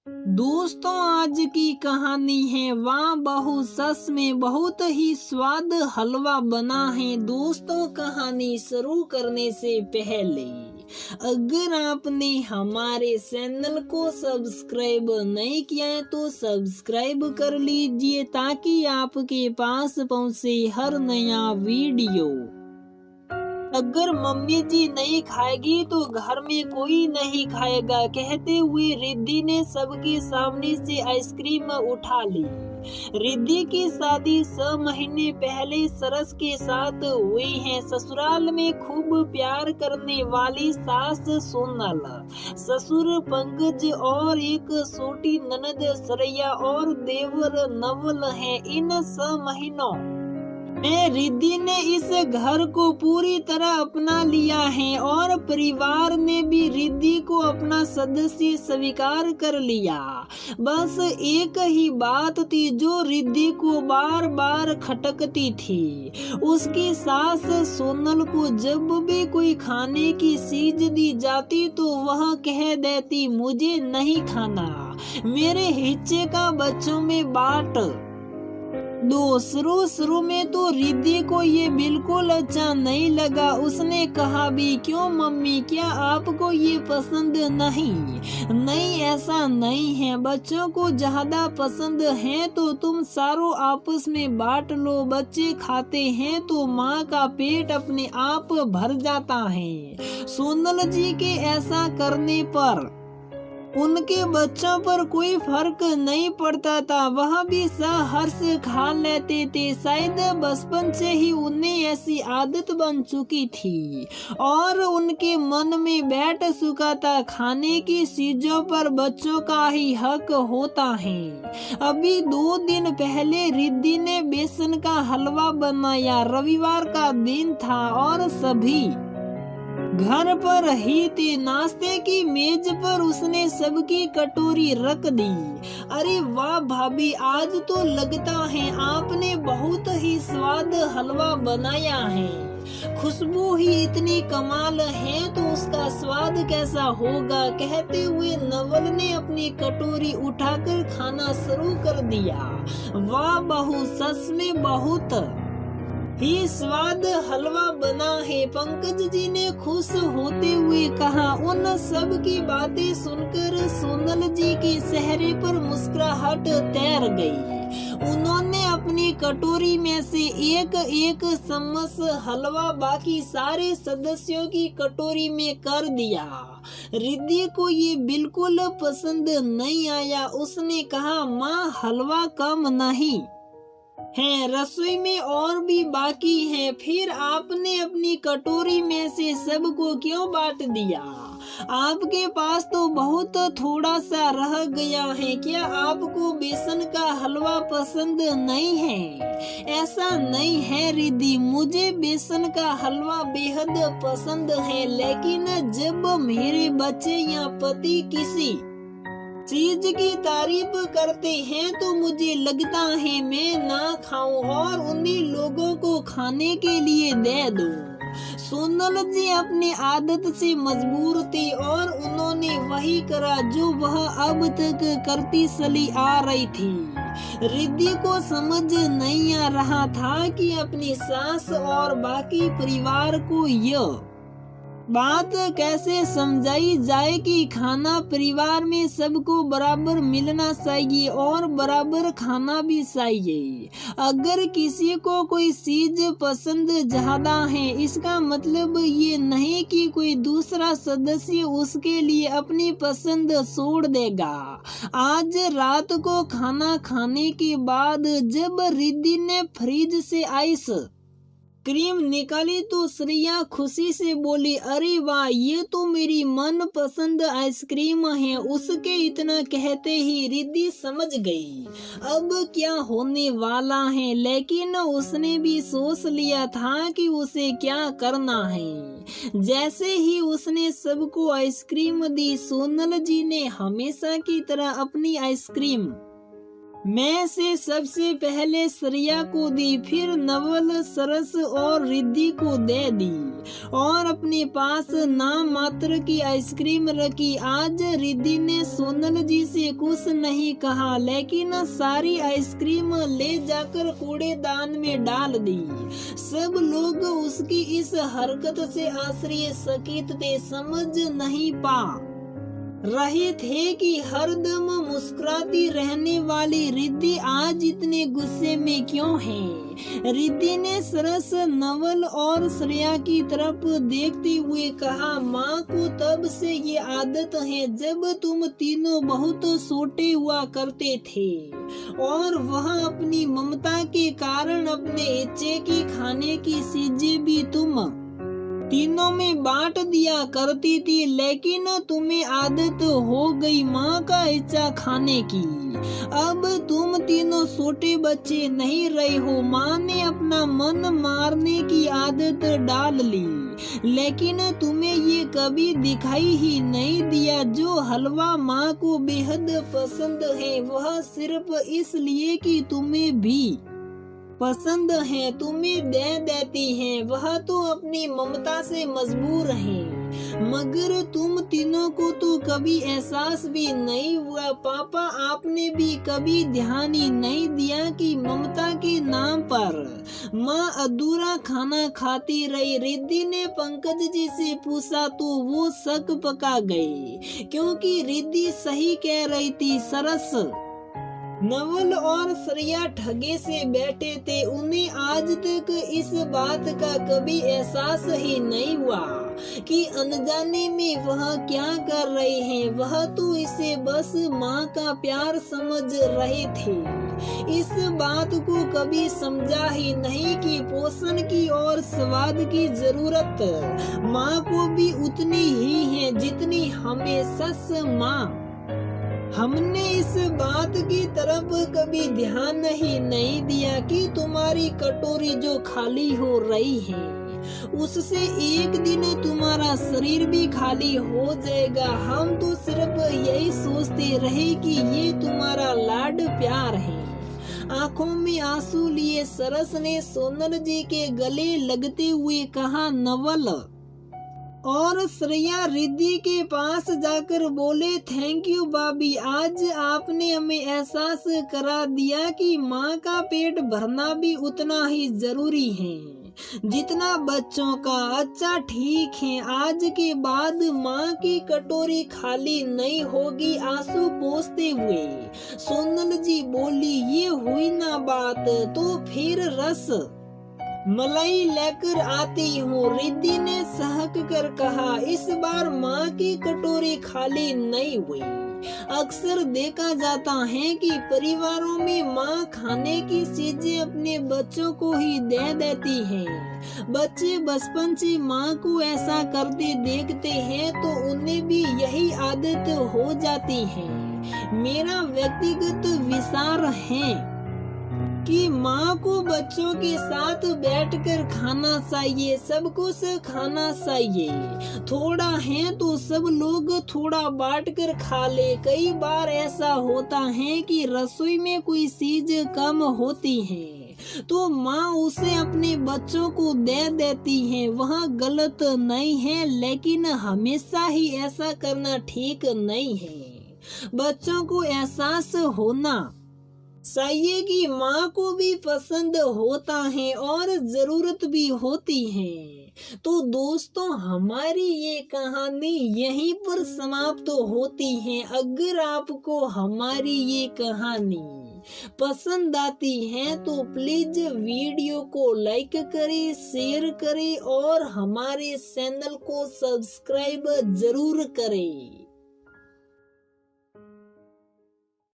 दोस्तों, आज की कहानी है वाह बहू सस में बहुत ही स्वाद हलवा बना है। दोस्तों, कहानी शुरू करने से पहले अगर आपने हमारे चैनल को सब्सक्राइब नहीं किया है तो सब्सक्राइब कर लीजिए ताकि आपके पास पहुंचे हर नया वीडियो। अगर मम्मी जी नहीं खाएगी तो घर में कोई नहीं खाएगा, कहते हुए रिद्धि ने सबके सामने से आइसक्रीम उठा ली। रिद्धि की शादी 6 महीने पहले सरस के साथ हुई है। ससुराल में खूब प्यार करने वाली सास सोनल, ससुर पंकज और एक छोटी ननद सरैया और देवर नवल है। इन 6 महीनों में रिद्धि ने इस घर को पूरी तरह अपना लिया है और परिवार ने भी रिद्धि को अपना सदस्य स्वीकार कर लिया। बस एक ही बात थी जो रिद्धि को बार बार खटकती थी। उसकी सास सोनल को जब भी कोई खाने की चीज दी जाती तो वह कह देती, मुझे नहीं खाना, मेरे हिस्से का बच्चों में बांट दो। शुरू में तो रिद्धि को ये बिल्कुल अच्छा नहीं लगा। उसने कहा भी, क्यों मम्मी, क्या आपको ये पसंद नहीं? नहीं, ऐसा नहीं है, बच्चों को ज्यादा पसंद है तो तुम सारों आपस में बांट लो। बच्चे खाते हैं तो माँ का पेट अपने आप भर जाता है। सोनल जी के ऐसा करने पर उनके बच्चों पर कोई फर्क नहीं पड़ता था, वह भी सहर्ष खा लेते थे। शायद बचपन से ही उन्हें ऐसी आदत बन चुकी थी और उनके मन में बैठ चुका था, खाने की चीजों पर बच्चों का ही हक होता है। अभी 2 दिन पहले रिद्धि ने बेसन का हलवा बनाया। रविवार का दिन था और सभी घर पर ही थे। नाश्ते की मेज पर उसने सबकी कटोरी रख दी। अरे वाह भाभी, आज तो लगता है आपने बहुत ही स्वाद हलवा बनाया है। खुशबू ही इतनी कमाल है तो उसका स्वाद कैसा होगा? कहते हुए नवल ने अपनी कटोरी उठाकर खाना शुरू कर दिया। वाह बहू, सच में बहुत ही स्वाद हलवा बना है, पंकज जी ने खुश होते हुए कहा। उन सब की बातें सुनकर सोनल जी के चेहरे पर मुस्कुराहट तैर गई। उन्होंने अपनी कटोरी में से एक चम्मच हलवा बाकी सारे सदस्यों की कटोरी में कर दिया। रिद्धि को ये बिल्कुल पसंद नहीं आया। उसने कहा, माँ, हलवा कम नहीं है, रसोई में और भी बाकी है, फिर आपने अपनी कटोरी में से सबको क्यों बांट दिया? आपके पास तो बहुत थोड़ा सा रह गया है। क्या आपको बेसन का हलवा पसंद नहीं है? ऐसा नहीं है रिद्धि, मुझे बेसन का हलवा बेहद पसंद है, लेकिन जब मेरे बच्चे या पति किसी चीज की तारीफ करते हैं तो मुझे लगता है मैं ना खाऊं और उन्हीं लोगों को खाने के लिए दे दूं। सोनल जी अपनी आदत से मजबूर थे और उन्होंने वही करा जो वह अब तक करती चली आ रही थी। रिद्धि को समझ नहीं आ रहा था कि अपनी सास और बाकी परिवार को यह बात कैसे समझाई जाए कि खाना परिवार में सबको बराबर मिलना चाहिए और बराबर खाना भी चाहिए। अगर किसी को कोई चीज पसंद ज्यादा है, इसका मतलब ये नहीं कि कोई दूसरा सदस्य उसके लिए अपनी पसंद छोड़ देगा। आज रात को खाना खाने के बाद जब रिद्धि ने फ्रिज से आइस क्रीम निकाली तो श्रेया खुशी से बोली, अरे वाह, ये तो मेरी मन पसंद आइसक्रीम है। उसके इतना कहते ही रिद्धि समझ गई अब क्या होने वाला है, लेकिन उसने भी सोच लिया था कि उसे क्या करना है। जैसे ही उसने सबको आइसक्रीम दी, सोनल जी ने हमेशा की तरह अपनी आइसक्रीम मैं से सबसे पहले श्रेया को दी, फिर नवल, सरस और रिद्धि को दे दी और अपने पास नाम मात्र की आइसक्रीम रखी। आज रिद्धि ने सोनल जी से कुछ नहीं कहा, लेकिन सारी आइसक्रीम ले जाकर कूड़ेदान में डाल दी। सब लोग उसकी इस हरकत से आश्चर्यचकित थे, समझ नहीं पा रहे थे कि हरदम मुस्कुराती रहने वाली रिद्धि आज इतने गुस्से में क्यों है। रिद्धि ने सरस, नवल और श्रेया की तरफ देखते हुए कहा, माँ को तब से ये आदत है जब तुम तीनों बहुत छोटे हुआ करते थे और वह अपनी ममता के कारण अपने इच्छे की खाने की चीजें भी तुम तीनों में बांट दिया करती थी, लेकिन तुम्हें आदत हो गई माँ का इच्छा खाने की। अब तुम तीनों छोटे बच्चे नहीं रहे हो। माँ ने अपना मन मारने की आदत डाल ली, लेकिन तुम्हें ये कभी दिखाई ही नहीं दिया। जो हलवा माँ को बेहद पसंद है वह सिर्फ इसलिए कि तुम्हें भी पसंद है तुम्हें दे देती हैं। वह तो अपनी ममता से मजबूर हैं, मगर तुम तीनों को तो कभी एहसास भी नहीं हुआ। पापा, आपने भी कभी ध्यान ही नहीं दिया कि ममता के नाम पर माँ अधूरा खाना खाती रही। रिद्धि ने पंकज जी से पूछा तो वो शक पका गए, क्योंकि रिद्धि सही कह रही थी। सरस, नवल और श्रेया ठगे से बैठे थे। उन्हें आज तक इस बात का कभी एहसास ही नहीं हुआ कि अनजाने में वह क्या कर रहे हैं। वह तो इसे बस माँ का प्यार समझ रहे थे। इस बात को कभी समझा ही नहीं कि पोषण की और स्वाद की जरूरत माँ को भी उतनी ही है जितनी हमें। सस माँ, हमने इस बात की तरफ कभी ध्यान ही नहीं दिया कि तुम्हारी कटोरी जो खाली हो रही है उससे एक दिन तुम्हारा शरीर भी खाली हो जाएगा। हम तो सिर्फ यही सोचते रहे कि ये तुम्हारा लाड प्यार है। आंखों में आंसू लिए सरस ने सोनल जी के गले लगते हुए कहा, नवल और श्रेया रिद्धि के पास जाकर बोले, थैंक यू भाभी, आज आपने हमें एहसास करा दिया कि माँ का पेट भरना भी उतना ही जरूरी है जितना बच्चों का। अच्छा ठीक है, आज के बाद माँ की कटोरी खाली नहीं होगी। आंसू पोंछते हुए सोनल जी बोली, ये हुई ना बात, तो फिर रस मलाई लेकर आती हूँ। रिद्धि ने सहक कर कहा, इस बार माँ की कटोरी खाली नहीं हुई। अक्सर देखा जाता है कि परिवारों में माँ खाने की चीजें अपने बच्चों को ही दे देती हैं। बच्चे बचपन से माँ को ऐसा करते देखते हैं तो उन्हें भी यही आदत हो जाती है। मेरा व्यक्तिगत विचार है कि माँ को बच्चों के साथ बैठकर खाना चाहिए, सब कुछ खाना चाहिए। थोड़ा है तो सब लोग थोड़ा बांट कर खा ले। कई बार ऐसा होता है कि रसोई में कोई चीज कम होती है तो माँ उसे अपने बच्चों को दे देती है। वह गलत नहीं है, लेकिन हमेशा ही ऐसा करना ठीक नहीं है। बच्चों को एहसास होना चाहिए कि माँ को भी पसंद होता है और जरूरत भी होती है। तो दोस्तों, हमारी ये कहानी यहीं पर समाप्त होती है। अगर आपको हमारी ये कहानी पसंद आती है तो प्लीज वीडियो को लाइक करें, शेयर करें और हमारे चैनल को सब्सक्राइब जरूर करें।